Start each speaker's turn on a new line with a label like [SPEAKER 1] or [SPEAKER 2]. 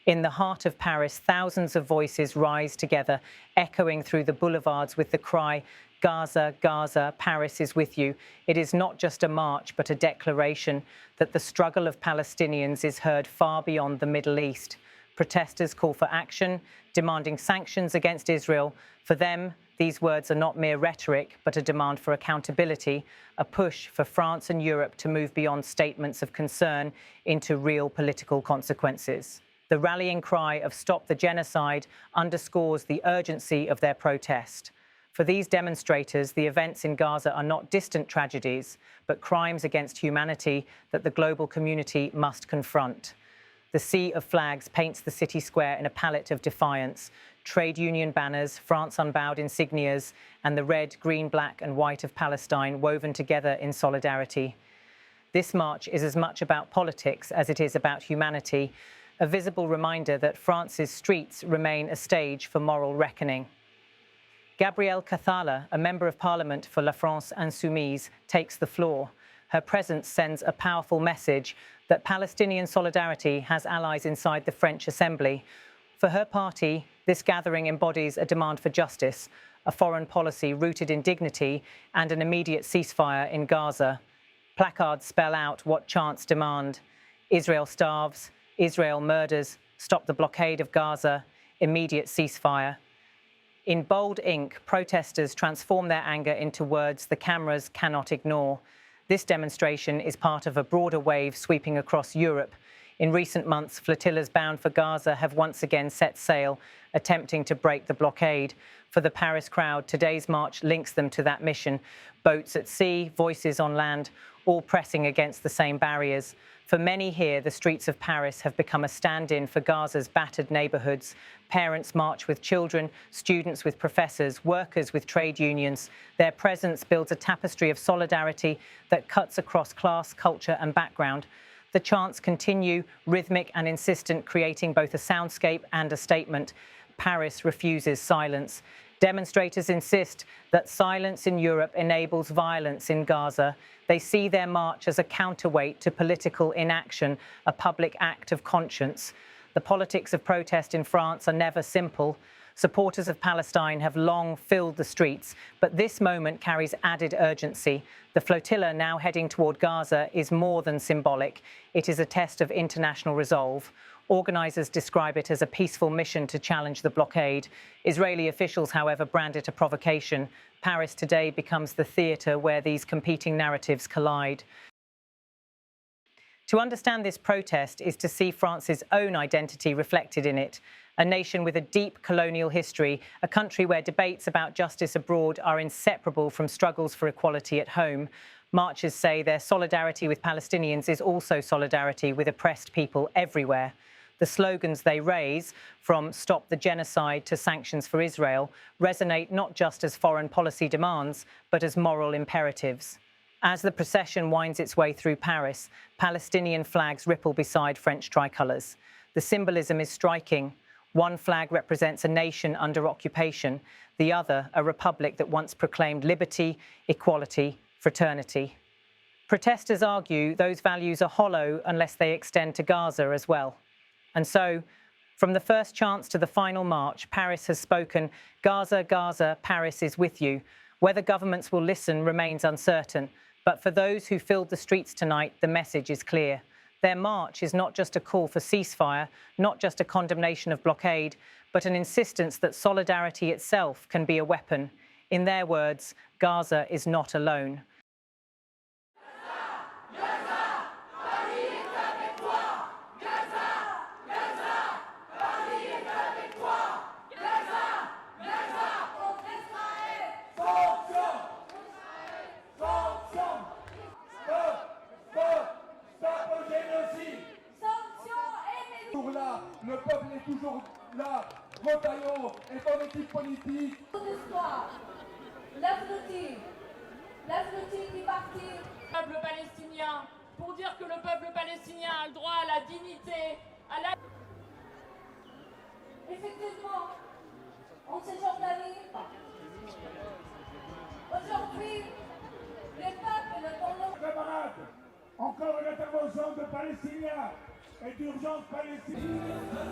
[SPEAKER 1] In the heart of Paris, thousands of voices rise together, echoing through the boulevards with the cry, "Gaza, Gaza, Paris is with you." It is not just a march, but a declaration that the struggle of Palestinians is heard far beyond the Middle East. Protesters call for action, demanding sanctions against Israel. For them, these words are not mere rhetoric, but a demand for accountability, a push for France and Europe to move beyond statements of concern into real political consequences. The rallying cry of "Stop the Genocide" underscores the urgency of their protest. For these demonstrators, the events in Gaza are not distant tragedies, but crimes against humanity that the global community must confront. The sea of flags paints the city square in a palette of defiance. Trade union banners, France Unbowed insignias, and the red, green, black and white of Palestine woven together in solidarity. This march is as much about politics as it is about humanity, a visible reminder that France's streets remain a stage for moral reckoning. Gabrielle Cathala, a member of parliament for La France Insoumise, takes the floor. Her presence sends a powerful message that Palestinian solidarity has allies inside the French Assembly. For her party, this gathering embodies a demand for justice, a foreign policy rooted in dignity, and an immediate ceasefire in Gaza. Placards spell out what chants demand: Israel starves, Israel murders, stop the blockade of Gaza, immediate ceasefire. In bold ink, protesters transform their anger into words the cameras cannot ignore. This demonstration is part of a broader wave sweeping across Europe. In recent months, flotillas bound for Gaza have once again set sail, attempting to break the blockade. For the Paris crowd, today's march links them to that mission. Boats at sea, voices on land, all pressing against the same barriers. For many here, the streets of Paris have become a stand-in for Gaza's battered neighbourhoods. Parents march with children, students with professors, workers with trade unions. Their presence builds a tapestry of solidarity that cuts across class, culture and background. The chants continue, rhythmic and insistent, creating both a soundscape and a statement. Paris refuses silence. Demonstrators insist that silence in Europe enables violence in Gaza. They see their march as a counterweight to political inaction, a public act of conscience. The politics of protest in France are never simple. Supporters of Palestine have long filled the streets, but this moment carries added urgency. The flotilla now heading toward Gaza is more than symbolic. It is a test of international resolve. Organisers describe it as a peaceful mission to challenge the blockade. Israeli officials, however, brand it a provocation. Paris today becomes the theatre where these competing narratives collide. To understand this protest is to see France's own identity reflected in it. A nation with a deep colonial history, a country where debates about justice abroad are inseparable from struggles for equality at home. Marchers say their solidarity with Palestinians is also solidarity with oppressed people everywhere. The slogans they raise, from "Stop the Genocide" to "Sanctions for Israel," resonate not just as foreign policy demands, but as moral imperatives. As the procession winds its way through Paris, Palestinian flags ripple beside French tricolours. The symbolism is striking. One flag represents a nation under occupation, the other a republic that once proclaimed liberty, equality, fraternity. Protesters argue those values are hollow unless they extend to Gaza as well. And so, from the first chants to the final march, Paris has spoken, "Gaza, Gaza, Paris is with you." Whether governments will listen remains uncertain. But for those who filled the streets tonight, the message is clear. Their march is not just a call for ceasefire, not just a condemnation of blockade, but an insistence that solidarity itself can be a weapon. In their words, Gaza is not alone.
[SPEAKER 2] Là, le peuple est toujours là. Retailleau est en équipe politique.
[SPEAKER 3] La flottille qui partit.
[SPEAKER 4] Le peuple palestinien, pour dire que le peuple palestinien a le droit à la dignité, à la...
[SPEAKER 3] Effectivement, en ces jours d'année, aujourd'hui, les peuples ne vont...
[SPEAKER 2] Camarades, encore une intervention de Palestiniens et d'urgence palestinienne.